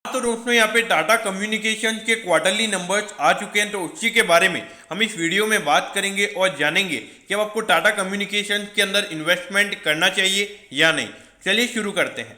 तो दोस्तों यहाँ पे टाटा कम्युनिकेशन के क्वार्टरली नंबर्स आ चुके हैं, तो उसी के बारे में हम इस वीडियो में बात करेंगे और जानेंगे कि अब आपको टाटा कम्युनिकेशन के अंदर इन्वेस्टमेंट करना चाहिए या नहीं। चलिए शुरू करते हैं।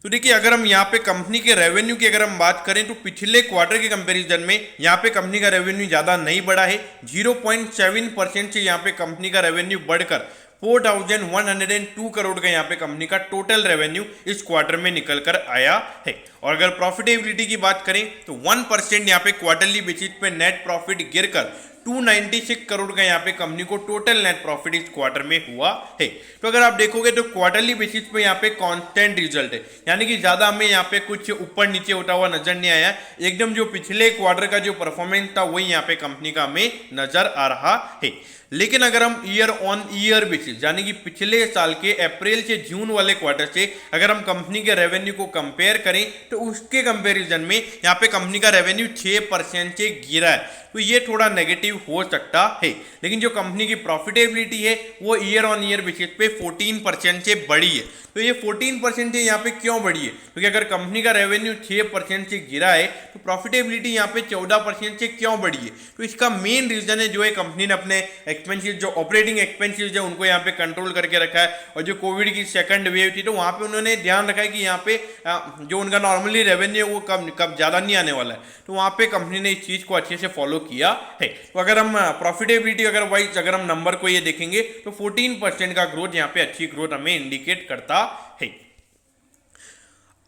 तो देखिए, अगर हम यहाँ पे कंपनी के रेवेन्यू की अगर हम बात करें तो पिछले क्वार्टर के कंपैरिजन में यहाँ पे कंपनी का रेवेन्यू ज़्यादा नहीं बढ़ा है। 0.7% से यहाँ पे कंपनी का रेवेन्यू बढ़कर 4102 करोड़ का यहाँ पे कंपनी का टोटल रेवेन्यू इस क्वार्टर में निकल कर आया है। और अगर प्रॉफिटेबिलिटी की बात करें तो 1% यहाँ पे क्वार्टरली बेसिस पे नेट प्रॉफिट गिरकर 296 करोड़ का यहाँ पे कंपनी को टोटल नेट प्रॉफिट इस क्वार्टर में हुआ है। तो अगर आप देखोगे तो क्वार्टरली बेसिस पे यहाँ पे कांस्टेंट रिजल्ट है, यानी कि ज्यादा हमें यहाँ पे कुछ ऊपर नीचे होता हुआ नजर नहीं आया। एकदम जो पिछले क्वार्टर का जो परफॉर्मेंस था वही यहाँ पे कंपनी का हमें नजर आ रहा है। लेकिन अगर हम ईयर ऑन ईयर बेसिस यानी कि पिछले साल के अप्रैल से जून वाले क्वार्टर से अगर हम कंपनी के रेवेन्यू को कंपेयर करें तो उसके कंपैरिजन में यहाँ पे कंपनी का रेवेन्यू 6% से गिरा है, तो ये थोड़ा नेगेटिव हो सकता है। लेकिन जो कंपनी की प्रॉफिटेबिलिटी है वो ईयर ऑन ईयर बेसिस पे 14% से बढ़ी है। तो ये 14% से यहाँ पे क्यों बढ़ी है? क्योंकि अगर कंपनी का रेवेन्यू 6% से गिरा है तो प्रॉफिटेबिलिटी यहाँ पे 14% से क्यों बढ़ी है? तो इसका मेन रीजन है जो है कंपनी ने अपने एक्सपेंसिस, जो ऑपरेटिंग एक्सपेंसिस है उनको यहाँ पे कंट्रोल करके रखा है। और जो कोविड की सेकंड वेव थी तो वहाँ पे उन्होंने ध्यान रखा है कि यहाँ पे जो उनका नॉर्मली रेवेन्यू है वो कब ज़्यादा नहीं आने वाला है, तो वहाँ पे कंपनी ने इस चीज़ को अच्छे से फॉलो किया है। तो अगर हम प्रॉफिटेबिलिटी अगर हम नंबर को ये देखेंगे तो 14% का ग्रोथ यहाँ पे अच्छी ग्रोथ हमें इंडिकेट करता है।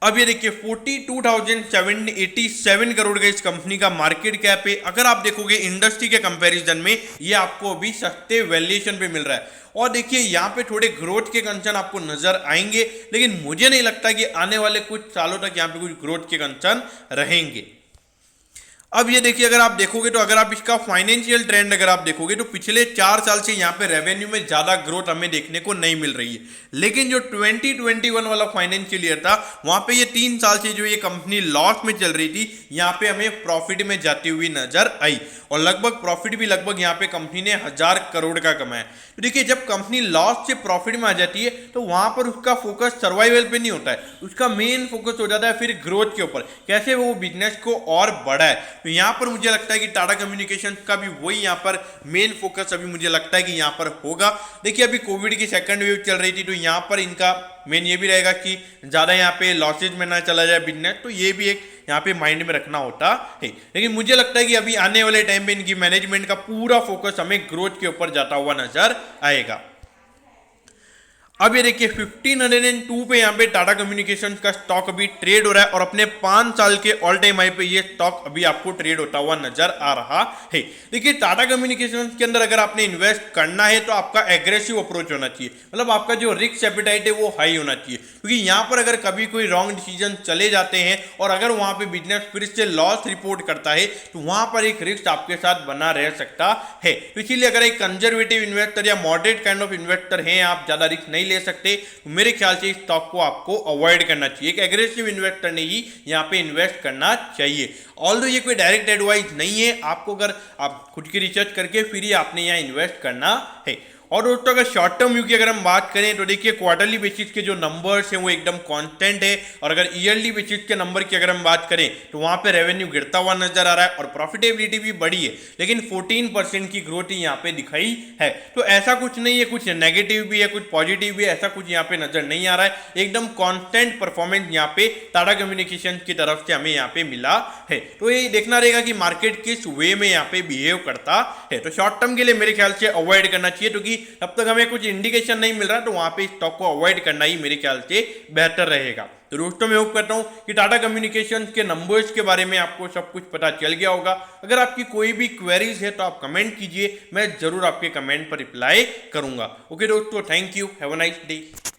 अब ये देखिए 42,787 करोड़ का इस कंपनी का मार्केट कैप है। अगर आप देखोगे इंडस्ट्री के कंपैरिजन में ये आपको अभी सस्ते वैल्यूएशन पे मिल रहा है। और देखिए यहाँ पे थोड़े ग्रोथ के कंसर्न आपको नजर आएंगे, लेकिन मुझे नहीं लगता कि आने वाले कुछ सालों तक यहाँ पे कुछ ग्रोथ के कंसर्न रहेंगे। अब ये देखिए, अगर आप देखोगे तो अगर आप इसका फाइनेंशियल ट्रेंड अगर आप देखोगे तो पिछले 4 साल से यहाँ पे रेवेन्यू में ज्यादा ग्रोथ हमें देखने को नहीं मिल रही है। लेकिन जो 2021 वाला फाइनेंशियल ईयर था वहां पे ये 3 साल से जो ये कंपनी लॉस में चल रही थी, यहाँ पे हमें प्रॉफिट में जाती हुई नजर आई। और लगभग प्रॉफिट भी लगभग यहाँ पे कंपनी ने 1000 करोड़ का कमाया। तो देखिए, जब कंपनी लॉस से प्रॉफिट में आ जाती है तो वहां पर उसका फोकस सर्वाइवल पे नहीं होता है, उसका मेन फोकस हो जाता है फिर ग्रोथ के ऊपर, कैसे वो बिजनेस को और बढ़ाए। तो यहाँ पर मुझे लगता है कि टाटा कम्युनिकेशन का भी वही यहाँ पर मेन फोकस अभी मुझे लगता है कि यहाँ पर होगा। देखिए, अभी कोविड की सेकंड वेव चल रही थी तो यहाँ पर इनका मेन ये भी रहेगा कि ज़्यादा यहाँ पे लॉसेज में ना चला जाए बिजनेस, तो ये भी एक यहाँ पे माइंड में रखना होता है। लेकिन मुझे लगता है कि अभी आने वाले टाइम पे इनकी मैनेजमेंट का पूरा फोकस हमें ग्रोथ के ऊपर जाता हुआ नजर आएगा। अब ये देखिए 1502 पे यहाँ पे टाटा कम्युनिकेशन का स्टॉक अभी ट्रेड हो रहा है और अपने 5 साल के ऑल टाइम हाई पे ये स्टॉक अभी आपको ट्रेड होता हुआ नजर आ रहा है। देखिए, टाटा कम्युनिकेशन के अंदर अगर आपने इन्वेस्ट करना है तो आपका एग्रेसिव अप्रोच होना चाहिए, मतलब आपका जो रिस्क एपेटाइट है वो हाई होना चाहिए। क्योंकि यहाँ पर अगर कभी कोई रॉन्ग डिसीजन चले जाते हैं और अगर वहाँ पे बिजनेस फिर से लॉस रिपोर्ट करता है तो वहाँ पर एक रिस्क आपके साथ बना रह सकता है। तो इसीलिए अगर एक कंजर्वेटिव इन्वेस्टर या मॉडरेट काइंड ऑफ इन्वेस्टर हैं, आप ज़्यादा रिस्क नहीं ले सकते, तो मेरे ख्याल से इस स्टॉक को आपको अवॉइड करना चाहिए। एक एग्रेसिव इन्वेस्टर ने ही यहाँ पे इन्वेस्ट करना चाहिए। ऑल्दो ये कोई डायरेक्ट एडवाइस नहीं है, आपको अगर आप खुद की रिसर्च करके फिर ही आपने यहाँ इन्वेस्ट करना है। और दोस्तों, अगर शॉर्ट टर्म व्यू की अगर हम बात करें तो देखिए क्वार्टरली बेसिस के जो नंबर्स हैं वो एकदम कांस्टेंट है। और अगर ईयरली बेसिस के नंबर की अगर हम बात करें तो वहां पे रेवेन्यू गिरता हुआ नजर आ रहा है और प्रॉफिटेबिलिटी भी बढ़ी है, लेकिन 14% की ग्रोथ ही यहाँ पे दिखाई है। तो ऐसा कुछ नहीं है, कुछ नेगेटिव भी है कुछ पॉजिटिव भी है, ऐसा कुछ यहाँ पे नजर नहीं आ रहा है। एकदम कॉन्स्टेंट परफॉर्मेंस यहाँ पे टाटा कम्युनिकेशन की तरफ से हमें यहाँ पे मिला है। तो ये देखना रहेगा कि मार्केट किस वे में यहाँ पे बिहेव करता है। तो शॉर्ट टर्म के लिए मेरे ख्याल से अवॉइड करना चाहिए, क्योंकि तब तक हमें कुछ इंडिकेशन नहीं मिल रहा, तो वहां पे स्टॉक को अवॉइड करना ही मेरे ख्याल से बेहतर रहेगा। तो दोस्तों, मैं होप करता हूं कि टाटा कम्युनिकेशन के नंबर्स के बारे में आपको सब कुछ पता चल गया होगा। अगर आपकी कोई भी क्वेरीज है तो आप कमेंट कीजिए, मैं जरूर आपके कमेंट पर रिप्लाई करूंगा। ओके दोस्तों, thank you, have a nice day.